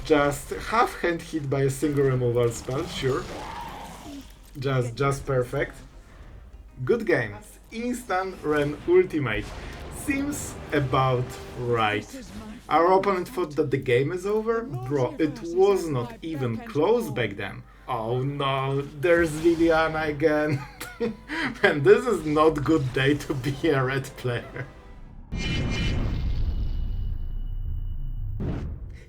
Just half hand hit by a single removal spell, sure. Just perfect. Good game. Instant Wrenn ultimate. Seems about right. Our opponent thought that the game is over? Bro, it was not even close back then. Oh no, there's Liliana again. Man, this is not good day to be a red player.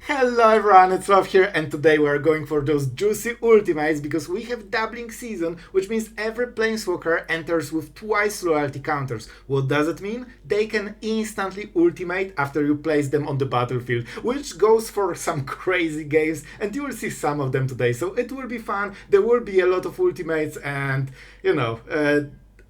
Hello everyone, it's Sloth here, and today we're going for those juicy ultimates because we have doubling season, which means every planeswalker enters with twice loyalty counters. What does it mean? They can instantly ultimate after you place them on the battlefield, which goes for some crazy games, and you will see some of them today, so it will be fun. There will be a lot of ultimates, and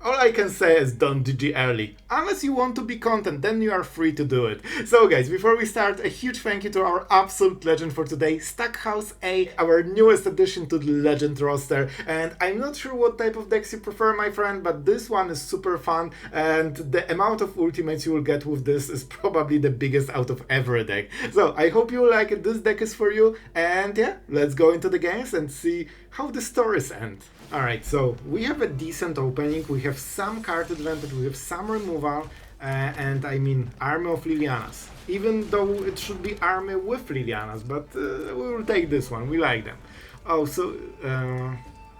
all I can say is don't GG early. Unless you want to be content, then you are free to do it. So guys, before we start, a huge thank you to our absolute legend for today, Stackhouse A, our newest addition to the legend roster. And I'm not sure what type of decks you prefer, my friend, but this one is super fun, and the amount of ultimates you will get with this is probably the biggest out of every deck. So I hope you like it, this deck is for you, and yeah, let's go into the games and see how the stories end. Alright, so we have a decent opening, we have some card advantage, we have some removal, and I mean army of Lilianas. Even though it should be army with Lilianas, but we will take this one, we like them. Oh, so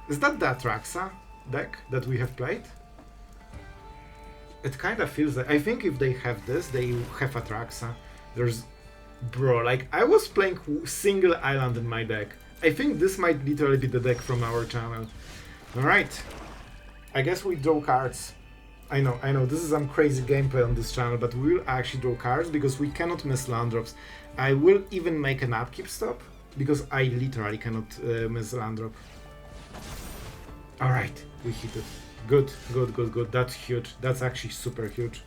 is that the Atraxa deck that we have played? It kind of feels like, I think if they have this, they have Atraxa. There's, bro, like I was playing single island in my deck. I think this might literally be the deck from our channel. Alright, I guess we draw cards. I know, this is some crazy gameplay on this channel, but we will actually draw cards because we cannot miss land drops. I will even make an upkeep stop because I literally cannot miss land drop. Alright, we hit it. Good. That's huge. That's actually super huge.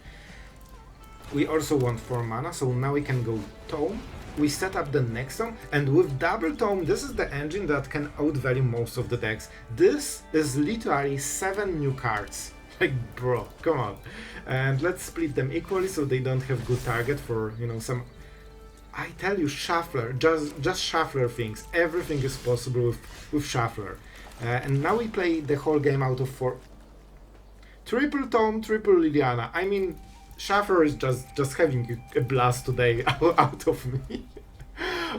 We also want 4 mana, so now we can go Tome. We set up the next tome, and with double tome, this is the engine that can outvalue most of the decks. This is literally 7 new cards. Like, bro, come on. And let's split them equally so they don't have good target for, some... I tell you, Shuffler, just Shuffler things. Everything is possible with Shuffler. And now we play the whole game out of 4. Triple tome, triple Liliana. I mean, Shuffler is just having a blast today out of me.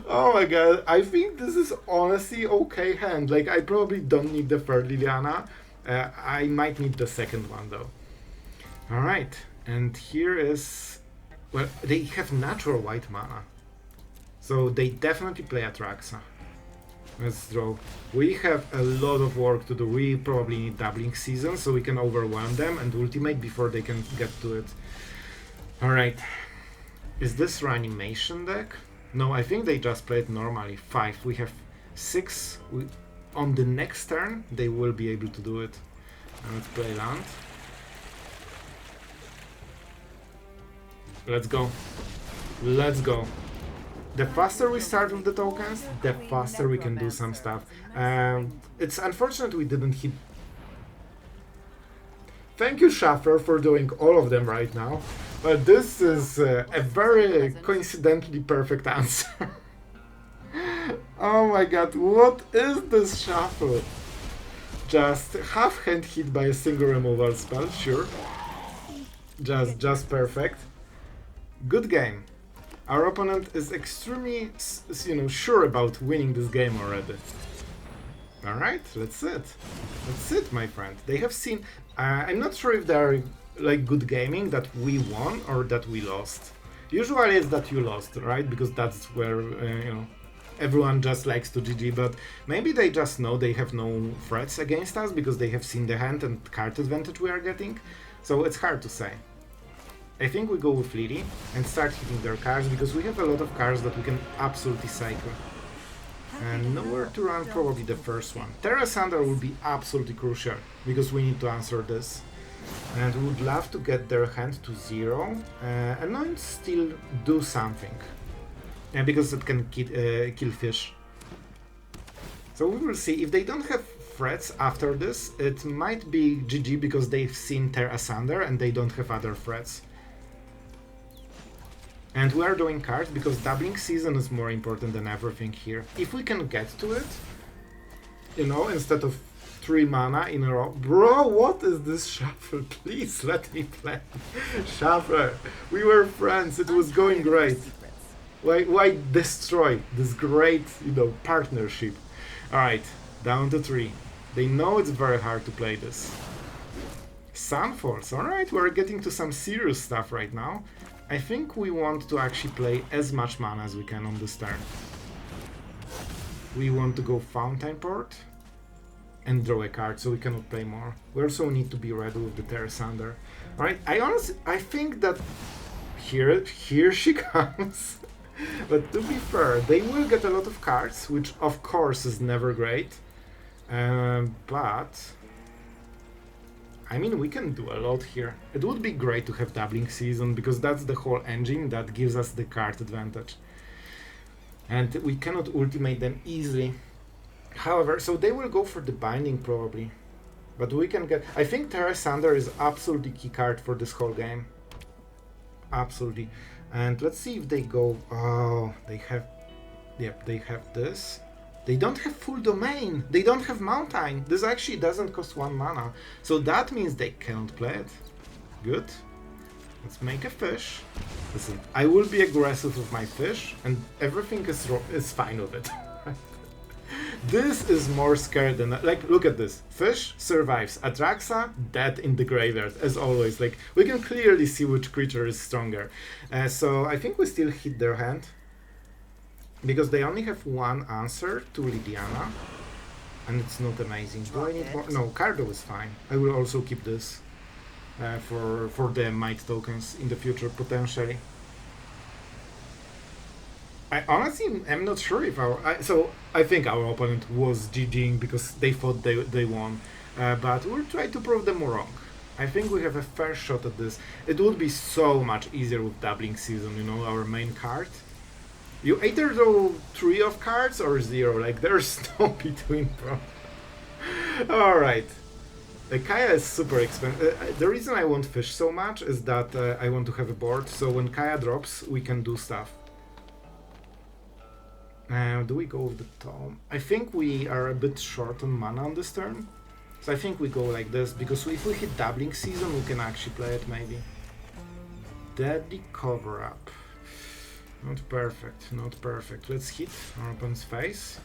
Oh my god, I think this is honestly okay hand. Like, I probably don't need the third Liliana. I might need the second one though. Alright, and here is... Well, they have natural white mana. So they definitely play Atraxa. Let's draw. We have a lot of work to do. We probably need doubling season so we can overwhelm them and ultimate before they can get to it. Alright. Is this reanimation deck? No, I think they just played normally. 5. We have 6. On the next turn, they will be able to do it. And let's play land. Let's go. Let's go. The faster we start with the tokens, the faster we can do some stuff. It's unfortunate we didn't hit... Thank you, Shuffler, for doing all of them right now. But this is a very coincidentally perfect answer. Oh my god, what is this Shuffle? Just half hand hit by a single removal spell, sure. Just perfect. Good game. Our opponent is extremely, sure about winning this game already. Alright, that's it. That's it, my friend. They have seen... I'm not sure if they're like good gaming, that we won or that we lost. Usually it's that you lost, right? Because that's where, everyone just likes to GG, but maybe they just know they have no threats against us because they have seen the hand and card advantage we are getting. So it's hard to say. I think we go with Lily and start hitting their cards because we have a lot of cards that we can absolutely cycle. And nowhere to run, probably the first one. Tear Asunder will be absolutely crucial because we need to answer this. And we would love to get their hand to 0 and then still do something. Because it can kill fish. So we will see. If they don't have threats after this, it might be GG because they've seen Tear Asunder and they don't have other threats. And we are doing cards because doubling season is more important than everything here. If we can get to it, you know, instead of 3 mana in a row. Bro, what is this shuffle? Please let me play. Shuffler, we were friends, it was going great. Why destroy this great, you know, partnership? Alright, down to 3. They know it's very hard to play this. Sunfalls, alright, we're getting to some serious stuff right now. I think we want to actually play as much mana as we can on this turn. We want to go Fountainport and draw a card, so we cannot play more. We also need to be ready with the Tear Asunder. Alright, I think that here she comes. But to be fair, they will get a lot of cards, which of course is never great. But I mean, we can do a lot here. It would be great to have doubling season, because that's the whole engine that gives us the card advantage. And we cannot ultimate them easily. However, so they will go for the binding probably. But we can get... I think Tear Asunder is absolutely key card for this whole game. Absolutely. And let's see if they go... Oh, they have... Yep, they have this. They don't have full domain. They don't have mountain. This actually doesn't cost 1 mana. So that means they can't play it. Good. Let's make a fish. Listen, I will be aggressive with my fish, and everything is fine with it. This is more scary than... Like, look at this. Fish survives. Atraxa, dead in the graveyard, as always. Like, we can clearly see which creature is stronger. So I think we still hit their hand, because they only have 1 answer to Liliana, and it's not amazing. Do I need more? No, Cardo is fine. I will also keep this for the might tokens in the future, potentially. I honestly am not sure if so I think our opponent was GGing because they thought they won, but we'll try to prove them wrong. I think we have a fair shot at this. It would be so much easier with doubling season, you know, our main card. You either draw 3 of cards or 0, like there's no between, bro. Alright. Kaya is super expensive. The reason I want fish so much is that I want to have a board, so when Kaya drops, we can do stuff. Do we go with the Tome? I think we are a bit short on mana on this turn. So I think we go like this, because if we hit doubling season, we can actually play it maybe. Deadly cover-up. Not perfect, not perfect. Let's hit our opponent's face.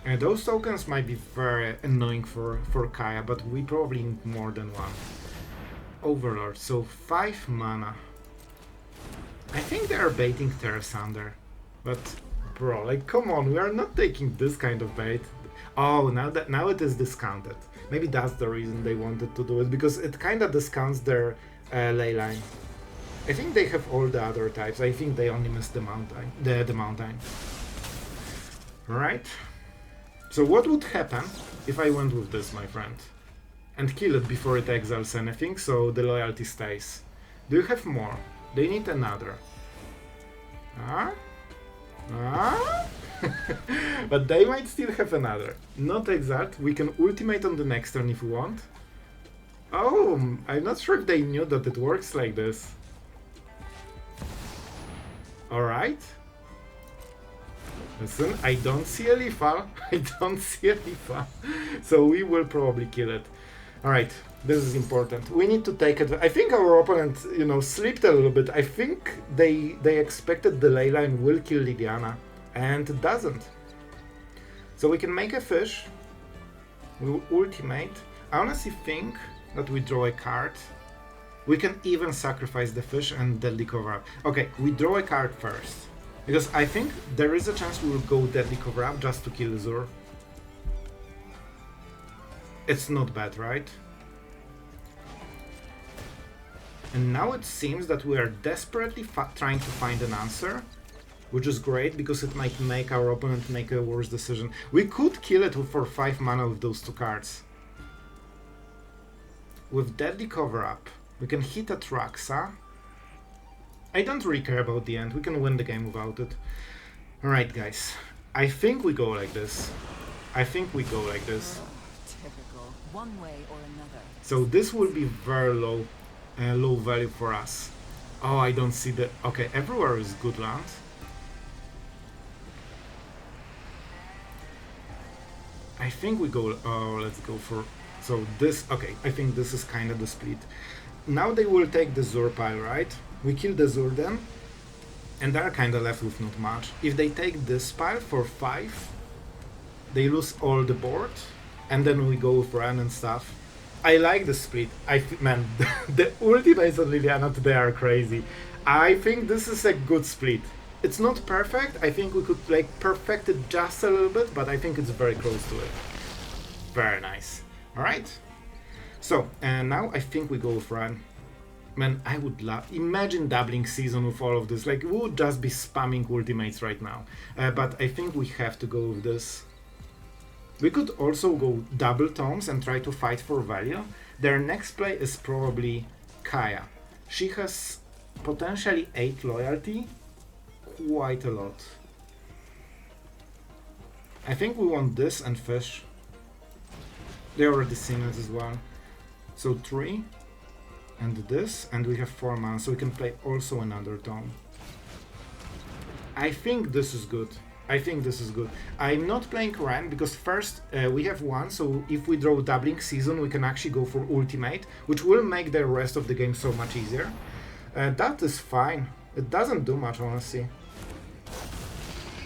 And those tokens might be very annoying for Kaya, but we probably need more than 1. Overlord, so 5 mana. I think they are baiting Tear Asunder. But, bro, like, come on, we are not taking this kind of bait. Oh, now it is discounted. Maybe that's the reason they wanted to do it, because it kind of discounts their ley line. I think they have all the other types. I think they only missed the mountain. The mountain. Right. So what would happen if I went with this, my friend, and kill it before it exiles anything, so the loyalty stays? Do you have more? They need another. Huh? Ah? But they might still have another. Not exact. We can ultimate on the next turn if we want. Oh, I'm not sure if they knew that it works like this. Alright. Listen, I don't see a lethal. I don't see a lethal. So we will probably kill it. Alright, this is important. We need to take it. I think our opponent, you know, slipped a little bit. I think they expected the ley line will kill Liliana, and it doesn't. So we can make a fish. We will ultimate. I honestly think that we draw a card. We can even sacrifice the fish and deadly cover up. Okay, we draw a card first, because I think there is a chance we will go deadly cover up just to kill Zur. It's not bad, right? And now it seems that we are desperately trying to find an answer, which is great because it might make our opponent make a worse decision. We could kill it for 5 mana with those 2 cards. With deadly cover up, we can hit Atraxa. I don't really care about the end. We can win the game without it. Alright, guys. I think we go like this. I think we go like this. Typical. One way or another. So this will be very low value for us. Oh, I don't see the... Okay, everywhere is good land. I think we go... Oh, let's go for... So this... Okay, I think this is kind of the split. Now they will take the Zur pile, right? We kill the Zur then. And they're kind of left with not much. If they take this pile for 5, they lose all the board. And then we go with Wrenn and stuff. I like the split. Man, the ultimates on Liliana today are crazy. I think this is a good split. It's not perfect. I think we could like perfect it just a little bit, but I think it's very close to it. Very nice. All right. So, and now I think we go with Wrenn. Man, I would love... Imagine doubling season with all of this. Like, we would just be spamming ultimates right now. But I think we have to go with this. We could also go double tomes and try to fight for value. Their next play is probably Kaya. She has potentially 8 loyalty. Quite a lot. I think we want this and fish. They already seen it as well. So 3. And this, and we have 4 mana, so we can play also another tome. I think this is good. I think this is good. I'm not playing Wrenn because first we have 1, so if we draw doubling season, we can actually go for ultimate, which will make the rest of the game so much easier. That is fine. It doesn't do much, honestly.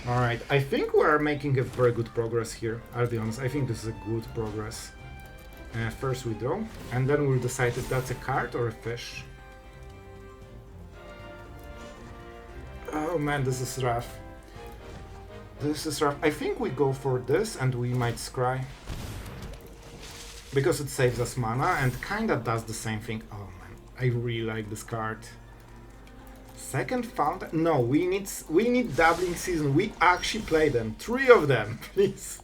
Alright, I think we are making a very good progress here. I'll be honest, I think this is a good progress. First we draw, and then we'll decide if that's a card or a fish. Oh man, this is rough. This is rough. I think we go for this and we might scry. Because it saves us mana and kinda does the same thing. Oh man, I really like this card. Second fountain? No, we need doubling season. We actually play them. 3 of them, please.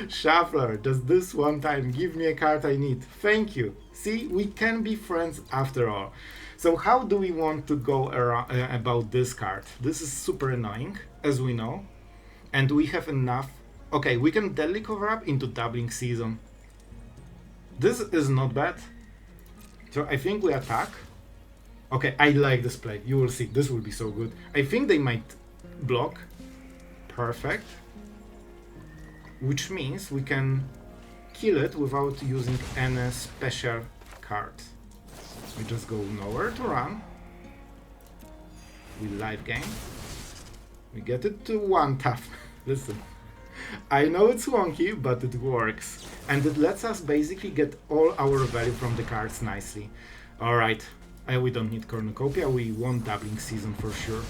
Shuffler, just this one time, give me a card I need. Thank you. See, we can be friends after all. So how do we want to go around, about this card? This is super annoying, as we know. And we have enough... Okay, we can deadly cover up into doubling season. This is not bad. So I think we attack. Okay, I like this play. You will see, this will be so good. I think they might block. Perfect. Which means we can kill it without using any special card. We just go nowhere to run. We live game. We get it to 1 tap. Listen, I know it's wonky, but it works. And it lets us basically get all our value from the cards nicely. Alright, we don't need Cornucopia, we want doubling season for sure.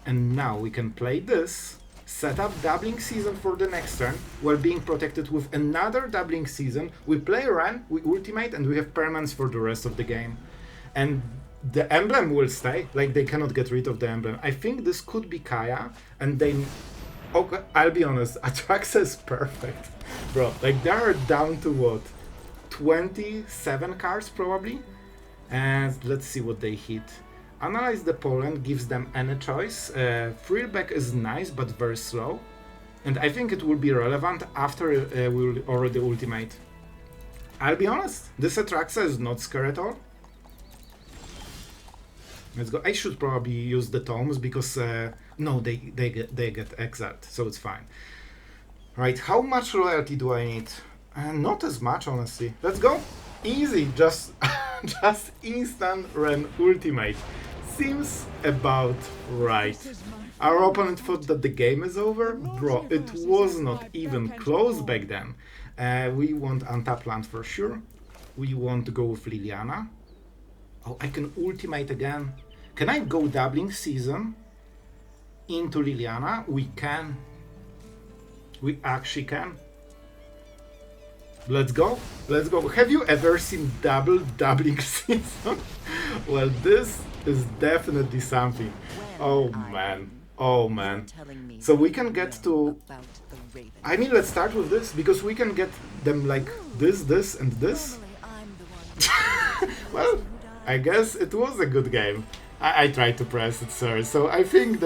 And now we can play this. Set up doubling season for the next turn, while being protected with another doubling season. We play Wrenn, we ultimate, and we have permanence for the rest of the game. And the emblem will stay, like they cannot get rid of the emblem. I think this could be Kaya, and they... Okay, I'll be honest, Atraxa is perfect. Bro, like they are down to what? 27 cards probably? And let's see what they hit. Analyze the pollen gives them any choice. Thrillback is nice but very slow. And I think it will be relevant after we'll already ultimate. I'll be honest, this Atraxa is not scary at all. Let's go. I should probably use the tomes because no, they get exiled, so it's fine. Right, how much loyalty do I need? Not as much, honestly. Let's go. Easy, just just instant Wrenn ultimate. Seems about right. Our opponent thought that the game is over? Bro, it was not even close back then. We want untap land for sure. We want to go with Liliana. Oh, I can ultimate again. Can I go doubling season into Liliana? We can. We actually can. Let's go. Let's go. Have you ever seen doubling season? Well, this is definitely something. Oh man. Oh man. So we can get to... I mean, let's start with this, because we can get them like this, and this. Well, I guess it was a good game. I tried to press it, sorry. So I think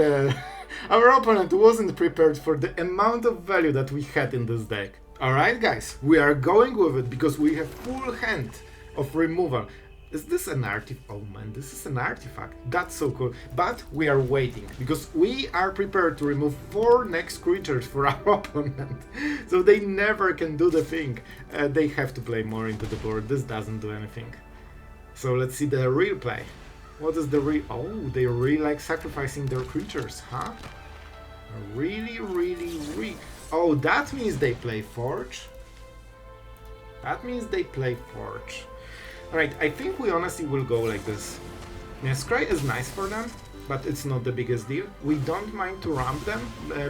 our opponent wasn't prepared for the amount of value that we had in this deck. Alright guys, we are going with it because we have full hand of removal. Is this an artifact? Oh man, this is an artifact. That's so cool. But we are waiting, because we are prepared to remove 4 next creatures for our opponent. So they never can do the thing. They have to play more into the board. This doesn't do anything. So let's see the real play. What is the real... Oh, they really like sacrificing their creatures, huh? Really... Oh, that means they play Forge. That means they play Forge. Alright, I think we honestly will go like this. Yeah, Scry is nice for them, but it's not the biggest deal. We don't mind to ramp them,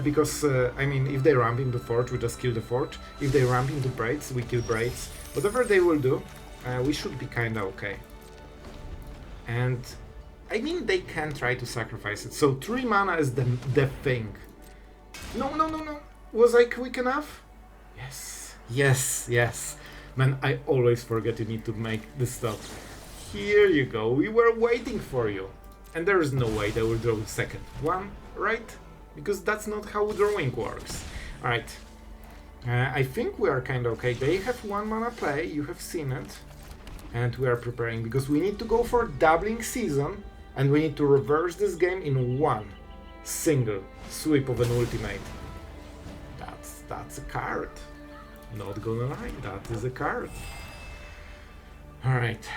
because, I mean, if they ramp into Forge, we just kill the Forge. If they ramp into Braids, we kill Braids. Whatever they will do, we should be kinda okay. And, I mean, they can try to sacrifice it. So 3 mana is the thing. No. Was I quick enough? Yes. Man, I always forget you need to make this stuff. Here you go, we were waiting for you. And there is no way they will draw second one, right? Because that's not how drawing works. Alright. I think we are kinda okay. They have 1 mana play, you have seen it. And we are preparing, because we need to go for doubling season. And we need to reverse this game in 1 single sweep of an ultimate. That's a card. Not gonna lie, that is a card. Alright.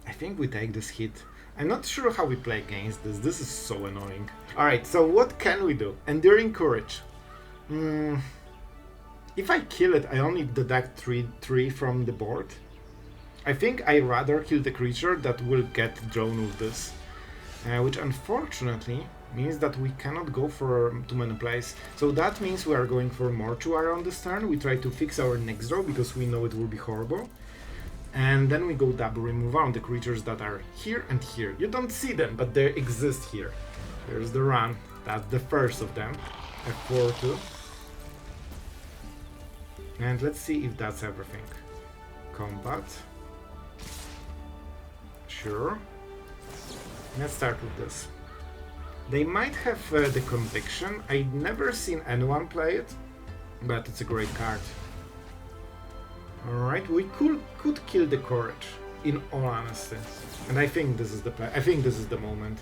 I think we take this hit. I'm not sure how we play against this. This is so annoying. Alright, so what can we do? Enduring Courage. If I kill it, I only deduct 3 from the board. I think I'd rather kill the creature that will get drawn with this. Which unfortunately means that we cannot go for too many plays. So that means we are going for Mortuary on this turn. We try to fix our next draw because we know it will be horrible. And then we go double remove on the creatures that are here and here. You don't see them, but they exist here. Here's the run. That's the first of them. A 4-2. And let's see if that's everything. Combat. Sure. Let's start with this. They might have the Conviction. I've never seen anyone play it, but it's a great card. Alright, we could kill the Courage, in all honesty. And I think this is the play. I think this is the moment.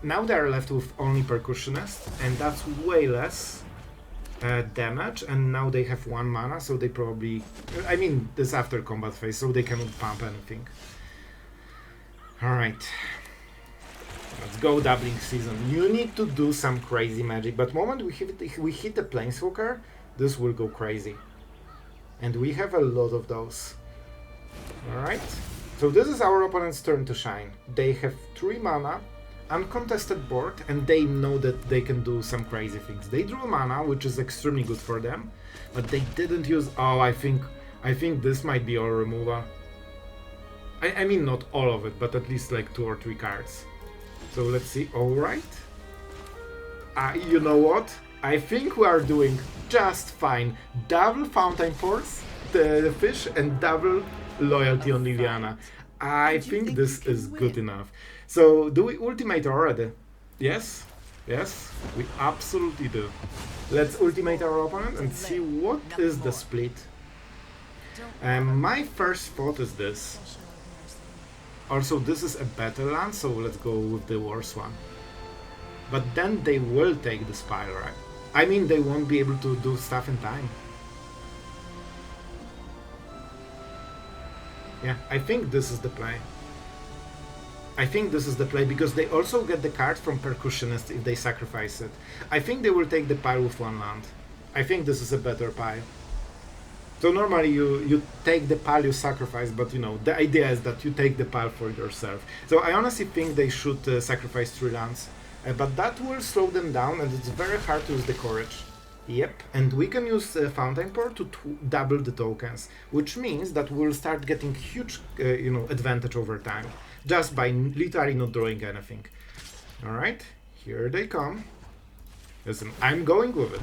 Now they are left with only Percussionist, and that's way less damage, and now they have 1 mana, so they probably... I mean, this after combat phase, so they cannot pump anything. Alright. Let's go doubling season. You need to do some crazy magic, but moment we hit the Planeswalker, this will go crazy. And we have a lot of those. Alright. So this is our opponent's turn to shine. They have 3 mana, uncontested board, and they know that they can do some crazy things. They drew mana, which is extremely good for them, but they didn't use... Oh, I think this might be all removal. I mean, not all of it, but at least like 2 or 3 cards. So let's see. Alright. You know what? I think we are doing just fine. Double Fountainports, the fish, and double loyalty on Liliana. I think this is good enough. So, do we ultimate already? Yes? Yes? We absolutely do. Let's ultimate our opponent and see what is the split. My first thought is this. Also, this is a better land, so let's go with the worst one. But then they will take the Spiral, right? I mean, they won't be able to do stuff in time. Yeah, I think this is the play. I think this is the play, because they also get the card from Percussionist if they sacrifice it. I think they will take the pile with 1 land. I think this is a better pile. So normally you take the pile you sacrifice, but you know, the idea is that you take the pile for yourself. So I honestly think they should sacrifice 3 lands. But that will slow them down, and it's very hard to use the Courage. Yep, and we can use Fountainport to double the tokens, which means that we'll start getting huge advantage over time, just by literally not drawing anything. Alright, here they come. Listen, I'm going with it.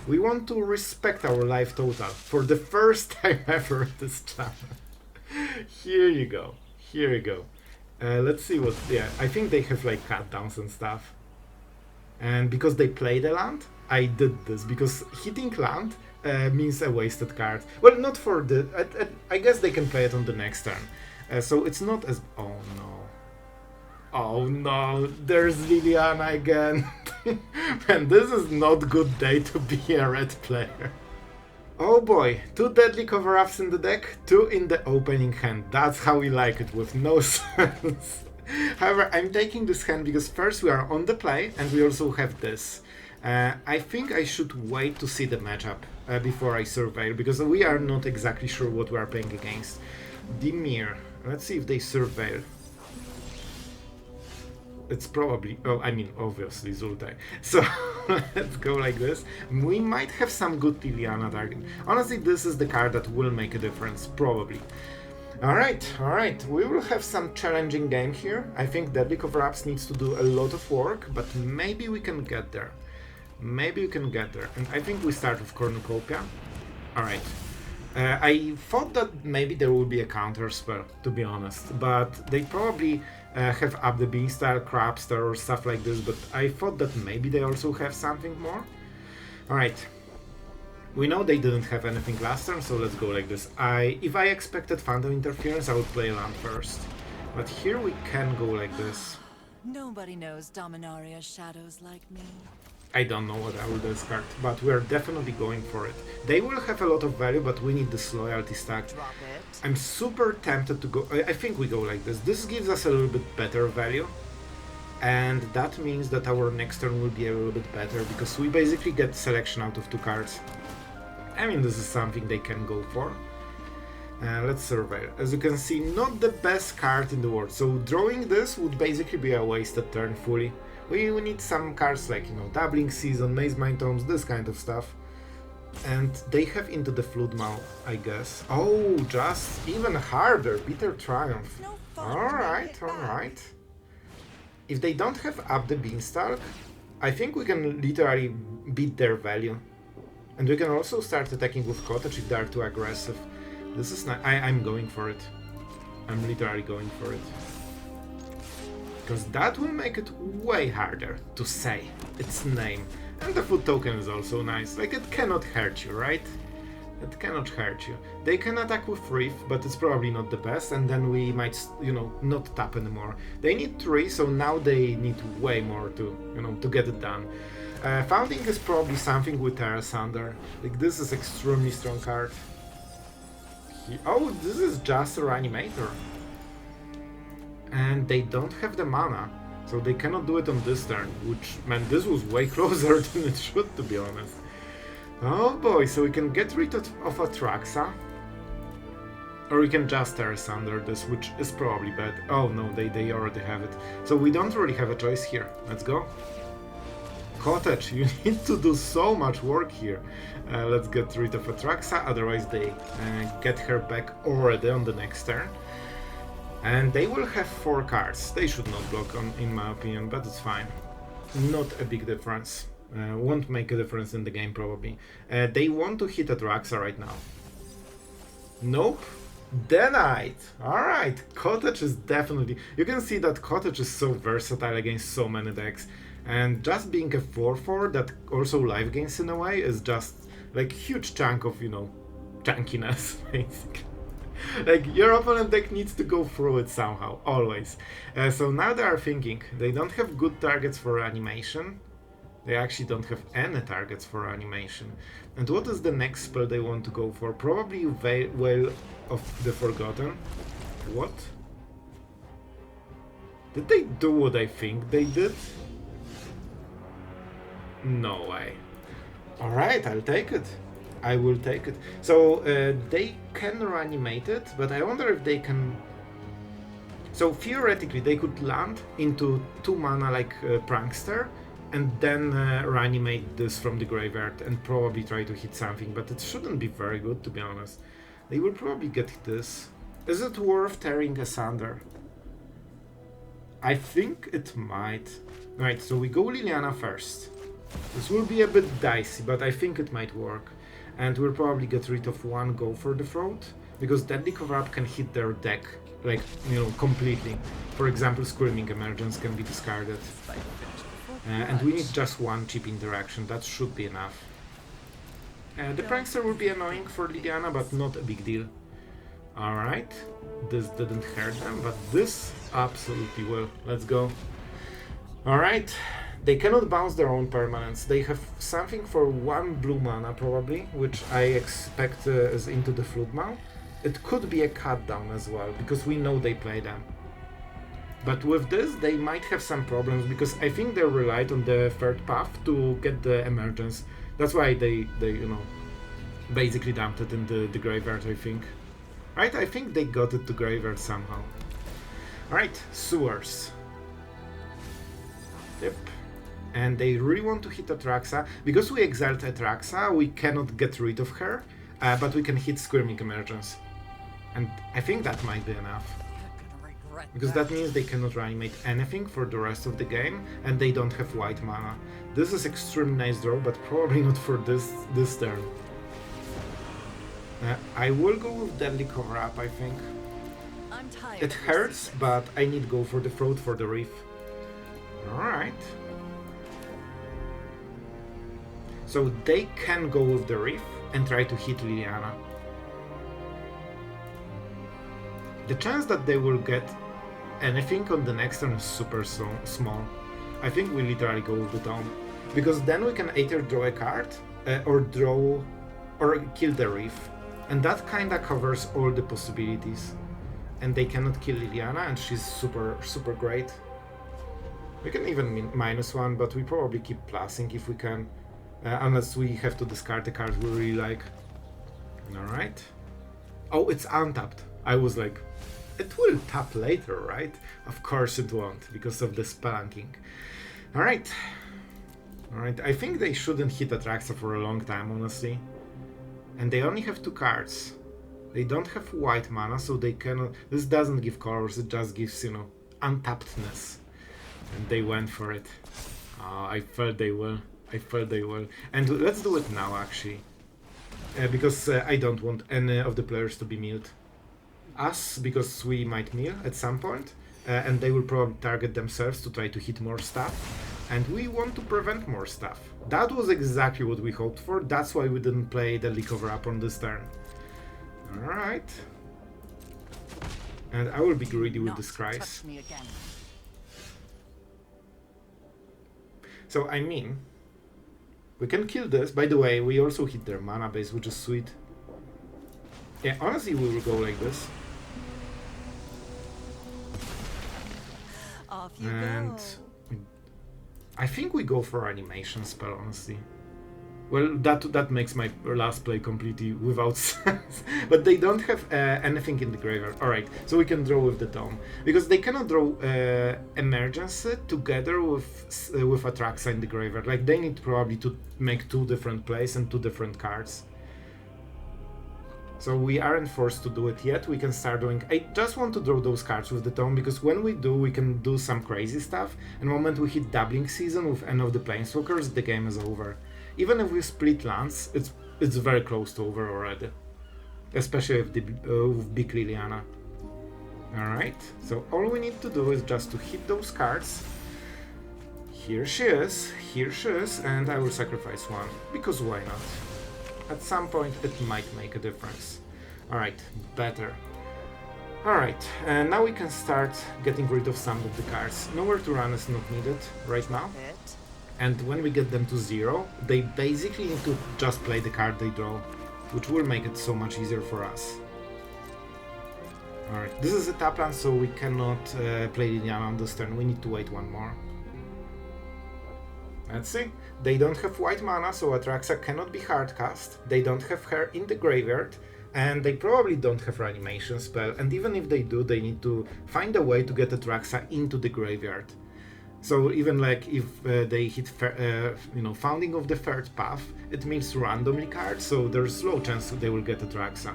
We want to respect our life total for the first time ever at this channel. Here you go. Here you go. Let's see what... Yeah, I think they have like cut downs and stuff. And because they play the land, I did this. Because hitting land means a wasted card. Well, not for the... I guess they can play it on the next turn. So it's not as... Oh no. Oh no, there's Liliana again. Man, this is not good day to be a red player. Oh boy, 2 deadly cover-ups in the deck, 2 in the opening hand. That's how we like it, with no sense. However, I'm taking this hand because first we are on the play and we also have this. I think I should wait to see the matchup before I surveil, because we are not exactly sure what we are playing against. Dimir, let's see if they surveil. It's probably, oh, I mean, obviously Zultai. So let's go like this. We might have some good Liliana target. Honestly, this is the card that will make a difference, probably. Alright, we will have some challenging game here. I think Deadly Cover-Ups needs to do a lot of work, but maybe we can get there. Maybe we can get there. And I think we start with Cornucopia. Alright. I thought that maybe there would be a counter spell, to be honest, but they probably have up the Beanstalk, Crabster or stuff like this, but I thought that maybe they also have something more. Alright, we know they didn't have anything last turn, so let's go like this. If I expected Phantom Interference, I would play land first, but here we can go like this. Nobody knows Dominaria's shadows like me. I don't know what I will discard, but we're definitely going for it. They will have a lot of value, but we need this loyalty stack. Drop it. I'm super tempted to go... I think we go like this. This gives us a little bit better value. And that means that our next turn will be a little bit better, because we basically get selection out of 2 cards. I mean, this is something they can go for. Let's surveil. As you can see, not the best card in the world. So drawing this would basically be a wasted turn fully. We need some cards like, you know, Doubling Season, Mazemind Tomes, this kind of stuff. And they have Into the Floodmaw, I guess. Oh, just even harder, Bitter Triumph. Alright. If they don't have Up the Beanstalk, I think we can literally beat their value. And we can also start attacking with Cottage if they are too aggressive. This is not... I'm going for it. I'm literally going for it. Because that will make it way harder to say its name. And the food token is also nice. Like, it cannot hurt you, right? It cannot hurt you. They can attack with Reef, but it's probably not the best, and then we might, you know, not tap anymore. They need 3, so now they need way more to, you know, to get it done. Founding is probably something with Tear Asunder. Like, this is extremely strong card. Oh, this is just a Reanimator. And they don't have the mana, so they cannot do it on this turn, which, man, this was way closer than it should, to be honest. Oh boy, so we can get rid of Atraxa, or we can just Tear Asunder this, which is probably bad. Oh no, they already have it, so we don't really have a choice here. Let's go. Cottage, you need to do so much work here. Let's get rid of Atraxa, otherwise they get her back already on the next turn. And they will have 4 cards. They should not block on, in my opinion, but it's fine. Not a big difference. Won't make a difference in the game, probably. They want to hit Atraxa right now. Nope. Denied! Alright, Cottage is definitely... You can see that Cottage is so versatile against so many decks. And just being a 4-4 that also live gains in a way is just like huge chunk of, you know, chunkiness, basically. Like, your opponent deck needs to go through it somehow, always. So now they are thinking, they don't have good targets for animation. They actually don't have any targets for animation. And what is the next spell they want to go for? Probably Veil of the Forgotten. What? Did they do what I think they did? No way. Alright, I'll take it. I will take it. So they can reanimate it, but I wonder if they can... So theoretically they could land into 2 mana like Prankster, and then reanimate this from the graveyard and probably try to hit something, but it shouldn't be very good, to be honest. They will probably get this. Is it worth tearing asunder? I think it might. Right, so we go Liliana first. This will be a bit dicey, but I think it might work. And we'll probably get rid of 1 Go for the Throat, because Deadly Cover-Up can hit their deck, like, you know, completely. For example, Screaming Emergence can be discarded. And we need just 1 chip interaction, that should be enough. The Prankster will be annoying for Liliana, but not a big deal. Alright, this didn't hurt them, but this absolutely will. Let's go. Alright, they cannot bounce their own permanents. They have something for 1 blue mana probably, which I expect is into the Flood Maw. It could be a cut down as well, because we know they play them. But with this, they might have some problems, because I think they relied on the third path to get the emergence. That's why they you know, basically dumped it in the graveyard, I think. Right, I think they got it to graveyard somehow. Alright, Sewers. Yep. And they really want to hit Atraxa. Because we exiled Atraxa, we cannot get rid of her, but we can hit Squirming Emergence. And I think that might be enough. Because that means they cannot reanimate anything for the rest of the game, and they don't have white mana. This is extremely nice draw, but probably not for this turn. I will go with Deadly Cover-Up, I think. It hurts, but I need to go for the Throat for the Reef. Alright. So they can go with the Reef and try to hit Liliana. The chance that they will get anything on the next turn is super small. I think we literally go with the Tome. Because then we can either draw a card, or kill the Reef. And that kinda covers all the possibilities. And they cannot kill Liliana, and she's super great. We can even -1, but we probably keep plussing if we can. Unless we have to discard the card we really like. Alright. Oh, it's untapped. I was like, it will tap later, right? Of course it won't, because of the spelunking. Alright. Alright, I think they shouldn't hit Atraxa for a long time, honestly. And they only have 2 cards. They don't have white mana, so they cannot... This doesn't give colors, it just gives, you know, untappedness. And they went for it. I felt they will. I felt they will. And let's do it now, actually. Because I don't want any of the players to be milled. Us, because we might mill at some point, and they will probably target themselves to try to hit more stuff. And we want to prevent more stuff. That was exactly what we hoped for. That's why we didn't play Deadly Cover-Up on this turn. Alright. And I will be greedy with the Scries. So, I mean, we can kill this. By the way, we also hit their mana base, which is sweet. Yeah, honestly, we will go like this. Off you And go. I think we go for animation spell, honestly. Well, that makes my last play completely without sense. But they don't have anything in the graveyard. Alright, so we can draw with the Tome. Because they cannot draw Emergency together with Atraxa in the graveyard. Like, they need probably to make 2 different plays and 2 different cards. So we aren't forced to do it yet. We can start doing... I just want to draw those cards with the Tome, because when we do, we can do some crazy stuff. And the moment we hit Doubling Season with any of the Planeswalkers, the game is over. Even if we split lands, it's very close to over already. Especially with Big Liliana. Alright, so all we need to do is just to hit those cards. Here she is, and I will sacrifice 1, because why not? At some point it might make a difference. Alright, better. Alright, and now we can start getting rid of some of the cards. Nowhere to run is not needed right now. And when we get them to 0, they basically need to just play the card they draw, which will make it so much easier for us. Alright, this is a tap land, so we cannot play Liliana on this turn. We need to wait 1 more. Let's see. They don't have white mana, so Atraxa cannot be hardcast. They don't have her in the graveyard, and they probably don't have reanimation spell. And even if they do, they need to find a way to get Atraxa into the graveyard. So even like if they hit, you know, Founding of the Third Path, it means randomly cards, so there's low chance they will get Atraxa.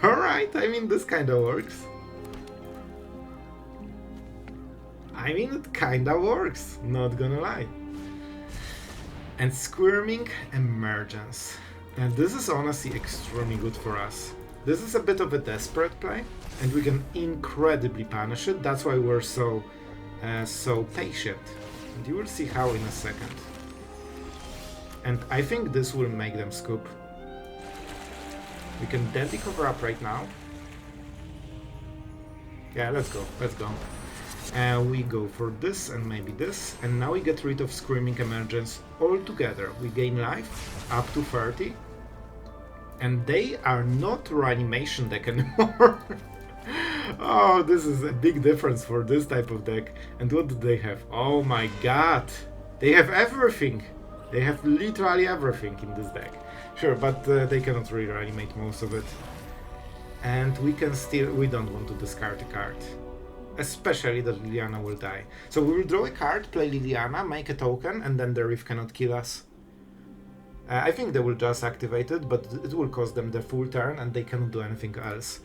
Alright, I mean, this kinda works. I mean, it kinda works, not gonna lie. And Squirming Emergence. And this is honestly extremely good for us. This is a bit of a desperate play, and we can incredibly punish it. That's why we're so patient. And you will see how in a second. And I think this will make them scoop. We can deadly cover up right now. Yeah, let's go, let's go. We go for this and maybe this, and now we get rid of Screaming Emergence altogether. We gain life up to 30, and they are not reanimation deck anymore. Oh, this is a big difference for this type of deck. And what do they have? Oh my god, they have everything. They have literally everything in this deck. Sure, but they cannot really reanimate most of it. And we can still, we don't want to discard a card. Especially that Liliana will die. So we will draw a card, play Liliana, make a token, and then the Reef cannot kill us. I think they will just activate it, but it will cost them the full turn and they cannot do anything else.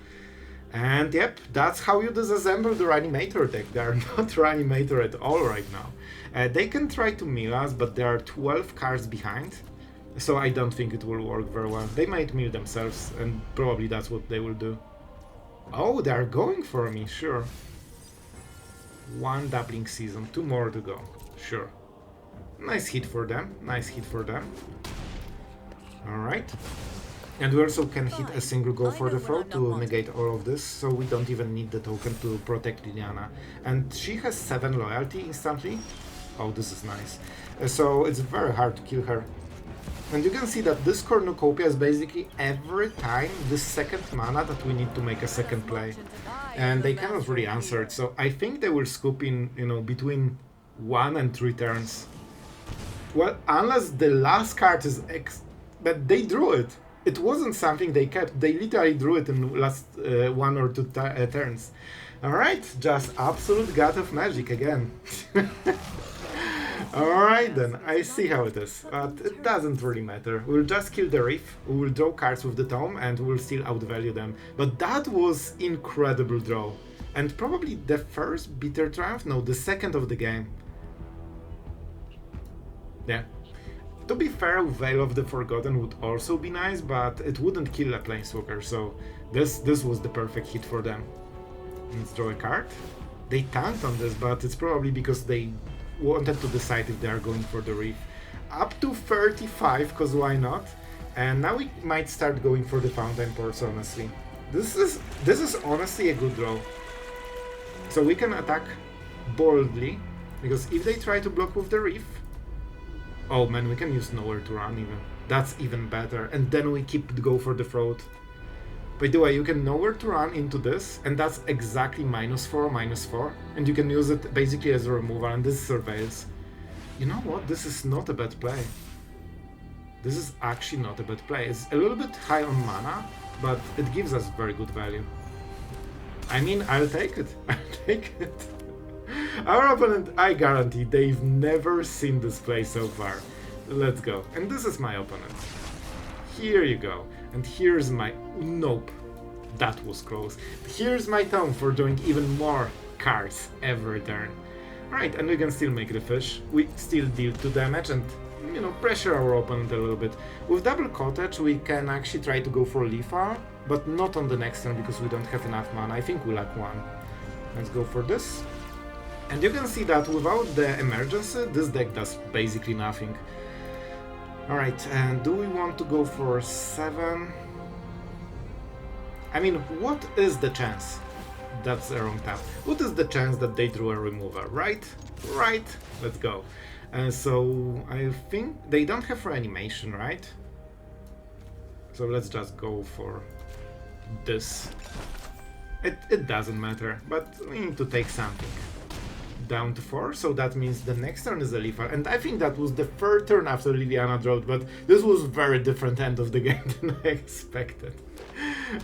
And yep, that's how you disassemble the Reanimator deck. They are not Reanimator at all right now. They can try to mill us, but they are 12 cards behind. So I don't think it will work very well. They might mill themselves, and probably that's what they will do. Oh, they are going for me, sure. One doubling season, 2 more to go, sure. Nice hit for them, nice hit for them. Alright. And we also can hit a single go for the throat to negate all of this, so we don't even need the token to protect Liliana. And she has 7 loyalty instantly. Oh, this is nice. So it's very hard to kill her. And you can see that this Cornucopia is basically every time the second mana that we need to make a second play. And they cannot really answer it, so I think they will scoop in, you know, between 1 and 3 turns. Well, unless the last card is but they drew it. It wasn't something they kept, they literally drew it in the last 1 or 2 turns. Alright, just absolute god of magic again. Alright then, I see how it is, but it doesn't really matter. We'll just kill the Reef, we will draw cards with the Tome, and we'll still outvalue them. But that was incredible draw. And probably the first Bitter Triumph? No, the second of the game. Yeah. To be fair, Veil of the Forgotten would also be nice, but it wouldn't kill a Planeswalker, so this was the perfect hit for them. Let's draw a card. They tanked on this, but it's probably because they wanted to decide if they are going for the Reef. Up to 35, because why not? And now we might start going for the Fountainports, honestly. This is honestly a good draw. So we can attack boldly, because if they try to block with the Reef... Oh man, we can use Nowhere to Run even. That's even better. And then we keep go for the Throat. By the way, you can Nowhere to Run into this, and that's exactly -4/-4, and you can use it basically as a removal, and this surveils. You know what? This is not a bad play. This is actually not a bad play. It's a little bit high on mana, but it gives us very good value. I mean, I'll take it. I'll take it. Our opponent, I guarantee, they've never seen this play so far. Let's go. And this is my opponent. Here you go. And here's my... Nope. That was close. Here's my Tome for doing even more cards every turn. Alright, and we can still make the fish. We still deal 2 damage and, you know, pressure our opponent a little bit. With Double Cottage, we can actually try to go for Lethal, but not on the next turn because we don't have enough mana. I think we lack 1. Let's go for this. And you can see that without the emergency, this deck does basically nothing. Alright, and do we want to go for 7? I mean, what is the chance? That's the wrong tap. What is the chance that they drew a removal, right? Right, let's go. And so, I think they don't have reanimation, right? So let's just go for this. It doesn't matter, but we need to take something. Down to 4, so that means the next turn is a lethal, and I think that was the 3rd turn after Liliana drawed, but this was very different end of the game than I expected.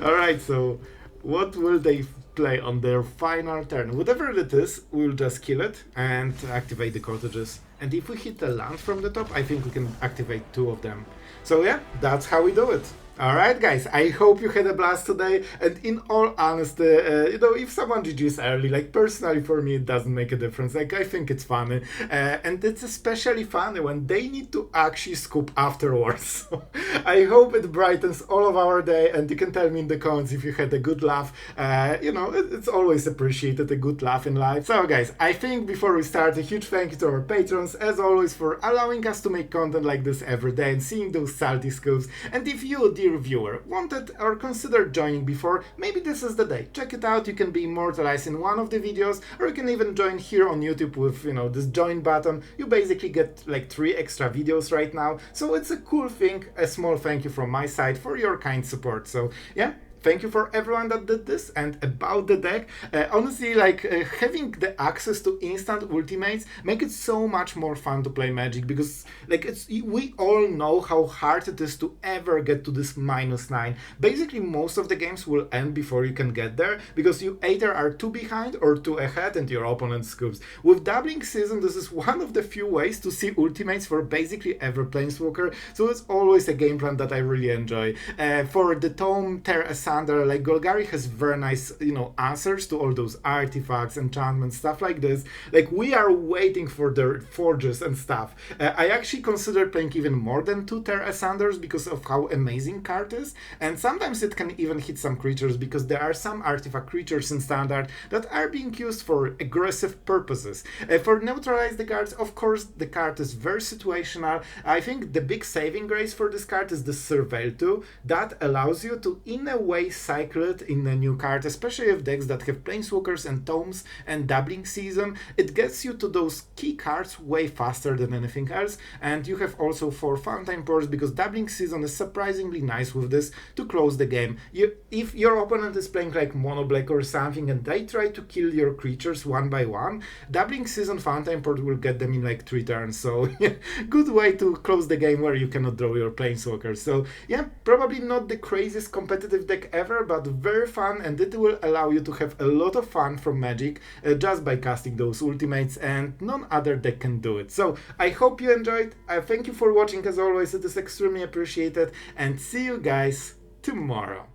Alright, so what will they play on their final turn? Whatever it is, we'll just kill it and activate the cottages. And if we hit a land from the top, I think we can activate 2 of them. So yeah, that's how we do it. Alright guys, I hope you had a blast today, and in all honesty, if someone GG's early, like personally for me it doesn't make a difference, like I think it's funny, and it's especially funny when they need to actually scoop afterwards. So I hope it brightens all of our day, and you can tell me in the comments if you had a good laugh. It's always appreciated, a good laugh in life. So guys, I think before we start, a huge thank you to our patrons, as always, for allowing us to make content like this every day and seeing those salty scoops. And if you, dear viewer, wanted or considered joining before, maybe this is the day. Check it out, you can be immortalized in one of the videos, or you can even join here on YouTube with, this join button. You basically get like 3 extra videos right now, so it's a cool thing. A small thank you from my side for your kind support. So yeah, thank you for everyone that did this. And about the deck, honestly, having the access to instant ultimates make it so much more fun to play Magic, because we all know how hard it is to ever get to this -9. Basically, most of the games will end before you can get there, because you either are 2 behind or 2 ahead and your opponent scoops. With Doubling Season, this is one of the few ways to see ultimates for basically every Planeswalker, so it's always a game plan that I really enjoy. For the Tome, Tear Asunder, like Golgari has very nice, answers to all those artifacts, enchantments, stuff like this. Like, we are waiting for their forges and stuff. I actually consider playing even more than 2 Tear Asunders because of how amazing card is, and sometimes it can even hit some creatures, because there are some artifact creatures in Standard that are being used for aggressive purposes. For Neutralize the Guards, of course, the card is very situational. I think the big saving grace for this card is the Surveil 2. That allows you to, in a way, cycle it in a new card, especially with decks that have Planeswalkers and Tomes and Doubling Season. It gets you to those key cards way faster than anything else. And you have also 4 Fountainports, because Doubling Season is surprisingly nice with this to close the game. If your opponent is playing like Mono Black or something and they try to kill your creatures one by one, Doubling Season Fountainport will get them in like 3 turns. So yeah, good way to close the game where you cannot draw your Planeswalkers. So yeah, probably not the craziest competitive deck ever, but very fun, and it will allow you to have a lot of fun from Magic just by casting those ultimates, and none other deck can do it. So I hope you enjoyed. Thank you for watching, as always, it is extremely appreciated, and see you guys tomorrow.